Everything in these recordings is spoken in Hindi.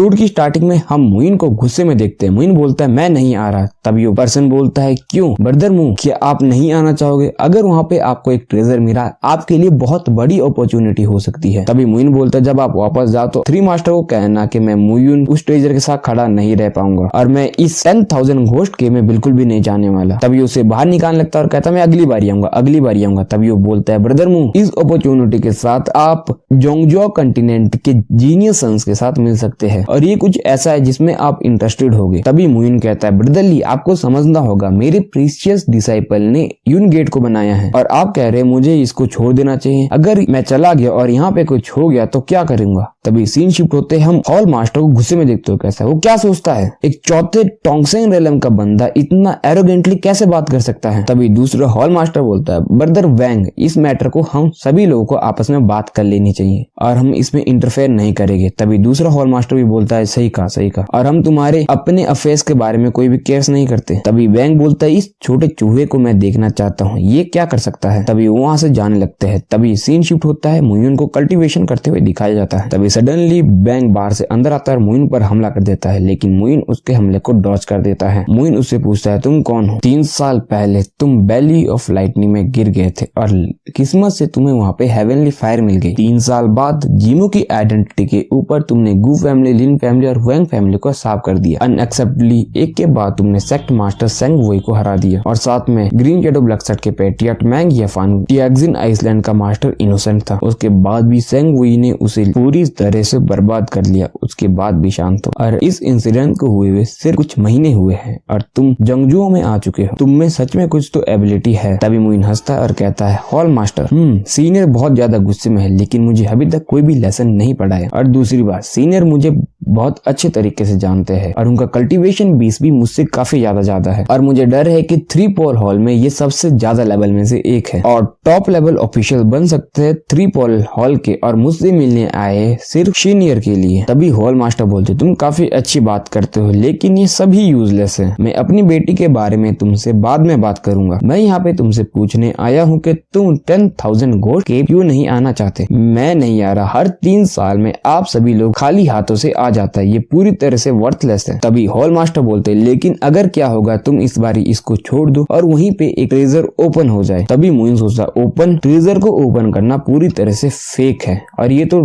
एपिसोड की स्टार्टिंग में हम मुइन को गुस्से में देखते हैं। मुइन बोलता है मैं नहीं आ रहा। तभी वो पर्सन बोलता है क्यों ब्रदर मुंह, क्या आप नहीं आना चाहोगे? अगर वहाँ पे आपको एक ट्रेजर मिला आपके लिए बहुत बड़ी अपॉर्चुनिटी हो सकती है। तभी मुइन बोलता है जब आप वापस जाओ तो थ्री मास्टर को कहना कि मैं मुइन उस ट्रेजर के साथ खड़ा नहीं रह पाऊंगा और मैं इस 10,000 घोस्ट के में बिल्कुल भी नहीं जाने वाला। तभी उसे बाहर निकालने लगता है और कहता है मैं अगली बार आऊंगा, अगली बार आऊंगा। तभी वो बोलता है ब्रदर मुंह, इस अपॉर्चुनिटी के साथ आप जोंगजो कॉन्टिनेंट के जीनियस सन्स के साथ मिल सकते हैं और ये कुछ ऐसा है जिसमें आप इंटरेस्टेड होगे। तभी मुइन कहता है ब्रदर ली, आपको समझना होगा मेरे प्रीशियस डिसाइपल ने यून गेट को बनाया है और आप कह रहे हैं मुझे इसको छोड़ देना चाहिए। अगर मैं चला गया और यहाँ पे कुछ हो गया तो क्या करूंगा? तभी सीन शिफ्ट होते हम हॉल मास्टर को गुस्से में देखते हो। कैसा वो क्या सोचता है? एक चौथे टोंगसेंग रेलम का बंदा इतना एरोगेंटली कैसे बात कर सकता है? तभी दूसरा हॉल मास्टर बोलता है ब्रदर वैंग, इस मैटर को हम सभी लोगों को आपस में बात कर लेनी चाहिए और हम इसमें इंटरफेयर नहीं करेंगे। तभी दूसरा हॉल मास्टर भी बोलता है सही कहा, सही कहा, और हम तुम्हारे अपने अफेयर्स के बारे में कोई भी केयर्स नहीं करते। तभी वैंग बोलता है इस छोटे चूहे को मैं देखना चाहता हूँ, ये क्या कर सकता है? तभी वहां से जाने लगते हैं। तभी सीन शिफ्ट होता है, मुइन को कल्टीवेशन करते हुए दिखाया जाता है। तभी सडनली वैंग बाहर से अंदर आता है और मुइन पर हमला कर देता है, लेकिन मुइन उसके हमले को डॉज कर देता है। मुइन उससे पूछता है तुम कौन हो? 3 साल पहले तुम बैली ऑफ लाइटनिंग में गिर गए थे और किस्मत से तुम्हें वहाँ पे हेवनली फायर मिल गई। 3 साल बाद जीमो की आइडेंटिटी के ऊपर तुमने गू फैमिली, लिन फैमिली और वैंग फैमिली को साफ कर दिया। अनएक्सेप्टेबली एक के बाद तुमने सेक्ट मास्टर सेंग वुई को हरा दिया और साथ में ग्रीन शेडो ब्लैकसेट के पेट्रियट मैंग येफान टियाक्सिन आइसलैंड का मास्टर इनोसेंट था। उसके बाद भी सेंग वुई ने उसे पूरी तरह से बर्बाद कर लिया। उसके बाद भी शांत हो और इस इंसिडेंट को हुए सिर्फ कुछ महीने हुए हैं और तुम जंगजुओ में आ चुके हो। तुम में सच में कुछ तो एबिलिटी है। तभी मुइन हंसता है और कहता है हॉल मास्टर सीनियर बहुत ज्यादा गुस्से में है लेकिन मुझे अभी तक कोई भी लेसन नहीं पढ़ाया और दूसरी बात सीनियर मुझे बहुत अच्छे तरीके से जानते हैं और उनका कल्टीवेशन बेस भी मुझसे काफी ज्यादा है और मुझे डर है कि 3 पोल हॉल में ये सबसे ज्यादा लेवल में से एक है और टॉप लेवल ऑफिशियल बन सकते हैं 3 पोल हॉल के और मुझसे मिलने आए सिर्फ सीनियर के लिए। तभी हॉल मास्टर बोलते तुम काफी अच्छी बात करते हो लेकिन ये सभी यूजलेस है। मैं अपनी बेटी के बारे में तुमसे बाद में बात करूंगा। मैं यहाँ पे तुमसे पूछने आया हूँ कि तुम 10,000 घोस्ट के क्यों नहीं आना चाहते? मैं नहीं आ रहा। हर 3 साल में आप सभी लोग खाली हाथों से आ जाता है, ये पूरी तरह से वर्थलेस है। तभी हॉल मास्टर बोलते लेकिन अगर क्या होगा तुम इस बारी इसको छोड़ दो और वहीं पे एक ट्रेजर ओपन हो जाए। तभी मुइन सोचता ओपन ट्रेजर को ओपन करना पूरी तरह से फेक है और ये तो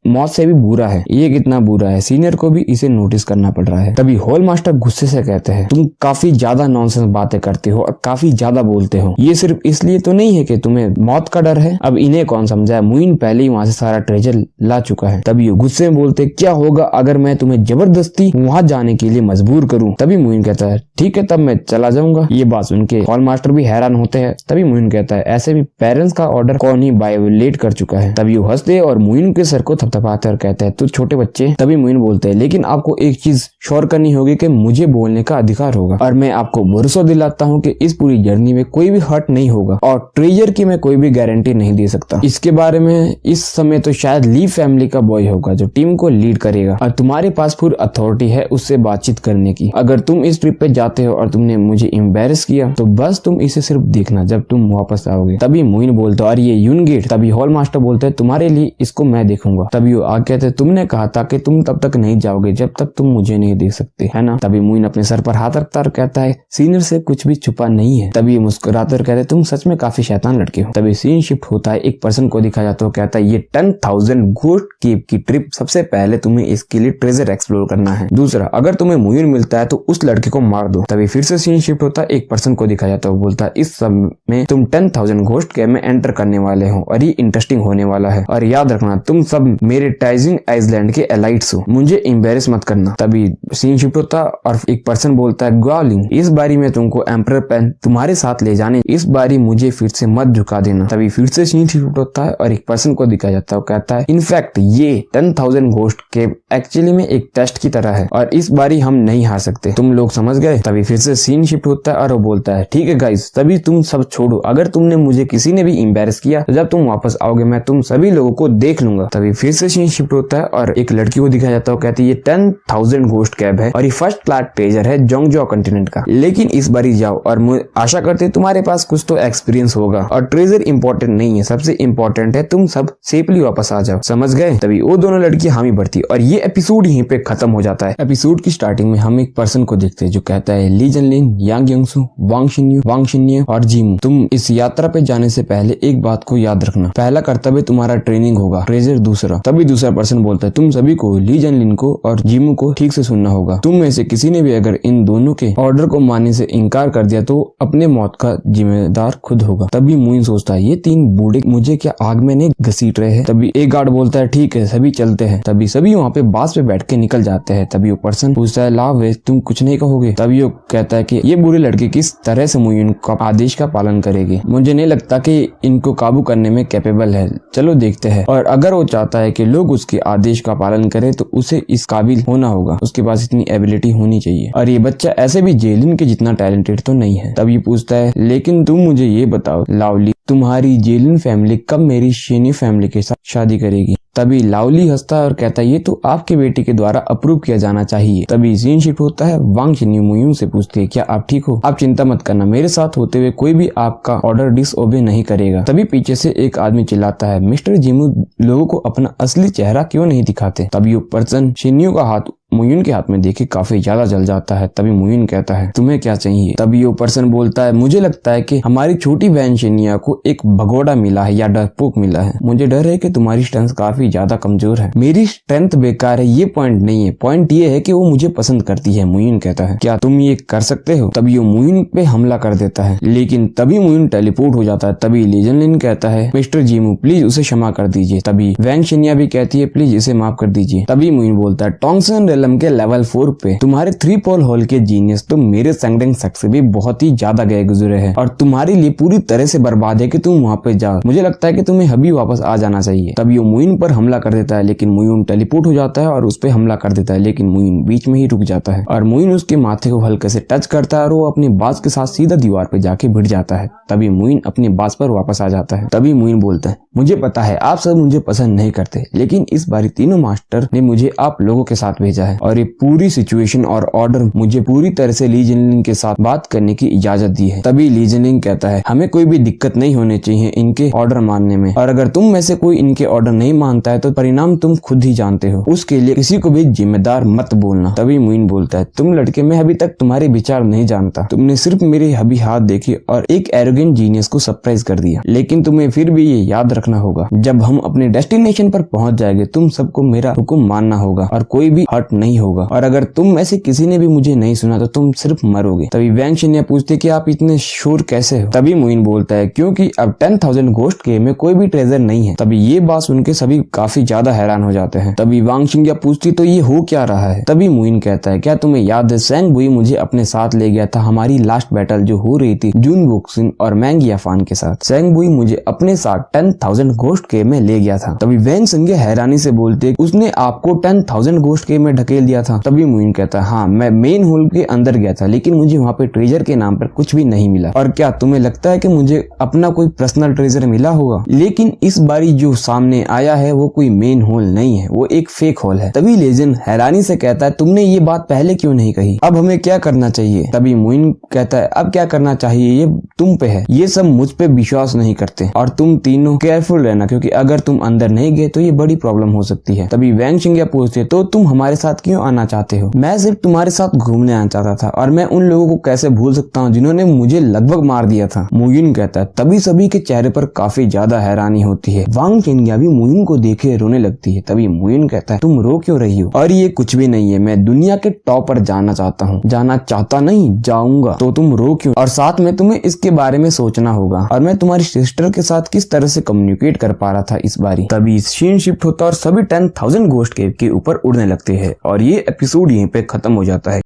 मौत से भी बुरा है। ये कितना बुरा है, सीनियर को भी इसे नोटिस करना पड़ रहा है। तभी हॉल मास्टर गुस्से से कहते हैं तुम काफी ज्यादा नॉनसेंस बातें करते हो और काफी ज्यादा बोलते हो। ये सिर्फ इसलिए तो नहीं है कि तुम्हें मौत का डर है। अब इन्हें कौन समझाए? मुइन पहले ही वहाँ से सारा ट्रेजर ला चुका है। तभी ये गुस्से में बोलते क्या होगा अगर मैं तुम्हें जबरदस्ती वहाँ जाने के लिए मजबूर करूँ? तभी मुइन कहता है ठीक है तब मैं चला जाऊंगा। ये बात सुन के हॉल मास्टर भी हैरान होते हैं। तभी मुइन कहता है ऐसे भी पेरेंट्स का ऑर्डर कौन ही वायोलेट कर चुका है। तभी वो हंसते और मुइन के सर को थपथपाते और कहते हैं तू छोटे बच्चे। तभी मुइन बोलते हैं लेकिन आपको एक चीज श्योर करनी होगी कि मुझे बोलने का अधिकार होगा और मैं आपको भरोसा दिलाता हूँ कि इस पूरी जर्नी में कोई भी हर्ट नहीं होगा और ट्रेजर की मैं कोई भी गारंटी नहीं दे सकता। इसके बारे में इस समय तो शायद ली फैमिली का बॉय होगा जो टीम को लीड करेगा और तुम्हारे पास पूरी अथॉरिटी है उससे बातचीत करने की। अगर तुम इस ट्रिप पे जाते हो और तुमने मुझे एम्बेरस किया तो बस तुम इसे सिर्फ देखना जब तुम वापस आओगे। तभी मुइन बोलता और ये यून गेट। तभी हॉल मास्टर बोलते है तुम्हारे लिए इसको मैं देखूंगा। तभी वो आगे कहते तुमने कहा था कि तुम तब तक नहीं जाओगे जब तक तुम मुझे नहीं देख सकते, है ना? तभी मुइन अपने सर पर हाथ रखता और कहता है सीनियर से कुछ भी छुपा नहीं है। तभी मुस्कुराते और कहते तुम सच में काफी शैतान लड़के हो। तभी सीन शिफ्ट होता है, एक पर्सन को दिखाया जाता है, कहता है ये 10,000 घोस्ट केव की ट्रिप सबसे पहले तुम्हें इसके लिए ट्रेजर एक्सप्लोर करना है। दूसरा अगर तुम्हें मुइन मिलता है तो उस लड़के को मार दो। तभी फिर से सीन शिफ्ट होता है, एक पर्सन को दिखाया जाता है, बोलता है इस सब में तुम 10,000 घोस्ट केव में एंटर करने वाले हो और ये इंटरेस्टिंग होने वाला है और याद रखना तुम सब मेरे टाइजिंग आइसलैंड के एलाइट्स हो, मुझे एम्बेरस मत करना। तभी सीन शिफ्ट होता और एक पर्सन बोलता है ग्वालिंग इस बारी में तुमको एम्परर पेन तुम्हारे साथ ले जाने, इस बारी मुझे फिर से मत झुका देना। तभी फिर से सीन शिफ्ट होता है और एक पर्सन को दिखाया जाता है, कहता है इनफैक्ट ये 10,000 घोस्ट केव एक्चुअली में एक टेस्ट की तरह है और इस बारी हम नहीं हार सकते, तुम लोग समझ गए? तभी फिर से सीन शिफ्ट होता है और वो बोलता है ठीक है गाइस तभी तुम सब छोड़ो, अगर तुमने मुझे किसी ने भी एम्बेरस किया तो जब तुम वापस आओगे मैं तुम सभी लोगों को देख लूंगा। तभी फिर से सीन शिफ्ट होता है और एक लड़की को दिखाया जाता है, कहती है ये 10,000 घोस्ट कैब है और ये फर्स्ट क्लास ट्रेजर है जोंगजो कॉन्टिनेंट का, लेकिन इस बारी जाओ और मुझे आशा करते तुम्हारे पास कुछ तो एक्सपीरियंस होगा और ट्रेजर इंपॉर्टेंट नहीं है, सबसे इंपॉर्टेंट है तुम सब सेफली वापस आ जाओ, समझ गए? तभी वो दोनों लड़की हामी भरती और ये एपिसोड एपिसोड यहीं पे खत्म हो जाता है। एपिसोड की स्टार्टिंग में हम एक पर्सन को देखते हैं जो कहता है ली जनलिन, यांग यंगसू, वांग शिन्यू और जीमू, तुम इस यात्रा पे जाने से पहले एक बात को याद रखना, पहला कर्तव्य तुम्हारा ट्रेनिंग होगा, ट्रेजर दूसरा। तभी दूसरा पर्सन बोलता है तुम सभी को ली जनलिन को और जीमू को ठीक से सुनना होगा। तुम में से किसी ने भी अगर इन दोनों के ऑर्डर को मानने से इनकार कर दिया तो अपने मौत का जिम्मेदार खुद होगा। तभी मुइन सोचता है ये तीन बूढ़े मुझे क्या आग में नहीं घसीट रहे हैं। तभी एक गार्ड बोलता है ठीक है सभी चलते हैं। तभी सभी वहाँ पे बास पे बैठ के निकल जाते हैं। तभी वो पर्सन पूछता है लाव तुम कुछ नहीं कहोगे। तभी वो कहता है कि ये बुरे लड़के किस तरह से मुइन का आदेश का पालन करेगी, मुझे नहीं लगता कि इनको काबू करने में कैपेबल है, चलो देखते हैं। और अगर वो चाहता है कि लोग उसके आदेश का पालन करें तो उसे इस काबिल होना होगा, उसके पास इतनी एबिलिटी होनी चाहिए। और ये बच्चा ऐसे भी जेलिन के जितना टैलेंटेड तो नहीं है। तब ये पूछता है लेकिन तुम मुझे ये बताओ लावली, तुम्हारी जेलिन फैमिली कब मेरी शेनी फैमिली के साथ शादी करेगी। तभी लावली हंसता है और कहता है ये तो आपके बेटे के द्वारा अप्रूव किया जाना चाहिए। तभी सीन शिफ्ट होता है। वांग शिन्यू मुयून से पूछती है क्या आप ठीक हो, आप चिंता मत करना, मेरे साथ होते हुए कोई भी आपका ऑर्डर डिसओबे नहीं करेगा। तभी पीछे से एक आदमी चिल्लाता है मिस्टर जीमू लोगों को अपना असली चेहरा क्यों नहीं दिखाते। तभी वो पर्सन शिन्यू का हाथ मुयून के हाथ में देखे काफी ज्यादा जल जाता है। तभी मुयून कहता है तुम्हें क्या चाहिए। तभी वो पर्सन बोलता है मुझे लगता है कि हमारी छोटी बहन शिन्या को एक भगोड़ा मिला है या डरपोक मिला है, मुझे डर है कि तुम्हारी स्ट्रेंथ काफी ज्यादा कमजोर है। मेरी स्ट्रेंथ बेकार है ये पॉइंट नहीं है, पॉइंट ये है कि वो मुझे पसंद करती है। मुयून कहता है क्या तुम ये कर सकते हो। तभी वो मुयून पे हमला कर देता है लेकिन तभी मुयून टेलीपोर्ट हो जाता है। तभी ली जनलिन कहता है मिस्टर जीमू प्लीज उसे क्षमा कर दीजिए। तभी वैंग शिन्या भी कहती है प्लीज इसे माफ कर दीजिए। तभी मुयून बोलता है टोंगसन के लेवल 4 पे तुम्हारे 3 पोल होल के जीनियस तो मेरे सैंगडेंग शक से भी बहुत ही ज्यादा गए गुजरे हैं और तुम्हारे लिए पूरी तरह से बर्बाद है कि तुम वहाँ पे जाओ, मुझे लगता है कि तुम्हें अभी वापस आ जाना चाहिए। तभी वो मुइन पर हमला कर देता है लेकिन मुइन टेलीपोर्ट हो जाता है और उस पर हमला कर देता है लेकिन मुइन बीच में ही रुक जाता है और मुइन उसके माथे को हल्के से टच करता है और वो अपनी बाज के साथ सीधा दीवार पे जाके भिड़ जाता है। तभी मुइन अपनी बाज पर वापस आ जाता है। तभी मुइन बोलता है मुझे पता है आप सब मुझे पसंद नहीं करते लेकिन इस बारी तीनों मास्टर ने मुझे आप लोगों के साथ भेजा है और ये पूरी सिचुएशन और ऑर्डर मुझे पूरी तरह से ली जनलिन के साथ बात करने की इजाजत दी है। तभी ली जनलिन कहता है हमें कोई भी दिक्कत नहीं होनी चाहिए इनके ऑर्डर मानने में और अगर तुम में से कोई इनके ऑर्डर नहीं मानता है तो परिणाम तुम खुद ही जानते हो, उसके लिए किसी को भी जिम्मेदार मत बोलना। तभी मुइन बोलता है तुम लड़के मैं अभी तक तुम्हारे विचार नहीं जानता, तुमने सिर्फ मेरे अभी हाथ देखे और एक एरोगेंट जीनियस को सरप्राइज कर दिया, लेकिन तुम्हें फिर भी ये याद रखना होगा जब हम अपने डेस्टिनेशन पर पहुंच जाएंगे तुम सबको मेरा हुक्म मानना होगा और कोई भी हर्ट नहीं होगा और अगर तुम में से किसी ने भी मुझे नहीं सुना तो तुम सिर्फ मरोगे। तभी वैंग शिन्या पूछते कि आप इतने श्योर कैसे हो। तभी मुइन बोलता है क्योंकि अब 10,000 घोस्ट गेम में कोई भी ट्रेजर नहीं है। तभी ये बात सुन के सभी काफी ज्यादा हैरान हो जाते हैं। तभी वांग शिन्या पूछती तो ये हो क्या रहा है। तभी मुइन कहता है क्या तुम्हें याद है सैंग बुई मुझे अपने साथ ले गया था हमारी लास्ट बैटल जो हो रही थी जून वोक्सिन और मैंग याफान के साथ। सैंग बुई मुझे अपने साथ 10,000 घोस्ट गेम में ले गया था। तभी वैंग शिन्या हैरानी से बोलते उसने आपको 10,000 घोस्ट गेम में ढकेल दिया था। तभी मुइन कहता है हाँ मैं मेन होल के अंदर गया था लेकिन मुझे वहाँ पे ट्रेजर के नाम पर कुछ भी नहीं मिला और क्या तुम्हें लगता है कि मुझे अपना कोई पर्सनल ट्रेजर मिला होगा, लेकिन इस बारी जो सामने आया है वो कोई मेन होल नहीं है, वो एक फेक होल है। तभी लेजेंड हैरानी से कहता है तुमने ये बात पहले क्यों नहीं कही, अब हमें क्या करना चाहिए। तभी मुइन कहता है अब क्या करना चाहिए ये तुम पे है, ये सब मुझ पे विश्वास नहीं करते और तुम तीनों केयरफुल रहना क्योंकि अगर तुम अंदर नहीं गए तो ये बड़ी प्रॉब्लम हो सकती है। तभी वैंग शिन्या पूछते तो तुम हमारे साथ क्यों आना चाहते हो। मैं सिर्फ तुम्हारे साथ घूमने आना चाहता था और मैं उन लोगों को कैसे भूल सकता हूँ जिन्होंने मुझे लगभग मार दिया था। मुइन कहता है तभी सभी के चेहरे पर काफी ज्यादा हैरानी होती है। वांग शिन्या भी मुइन को देखे रोने लगती है। तभी मुइन कहता है तुम रो क्यों रही हो और ये कुछ भी नहीं है, मैं दुनिया के टॉप पर जाना चाहता हूँ, जाना चाहता नहीं जाऊंगा, तो तुम रो क्यों और साथ में तुम्हें इसके बारे में सोचना होगा और मैं तुम्हारी सिस्टर के साथ किस तरह से कम्युनिकेट कर पा रहा था इस बारी। तभी सीन शिफ्ट होता और सभी 10,000 घोस्ट केव के ऊपर उड़ने लगते हैं और ये एपिसोड यहीं पे खत्म हो जाता है।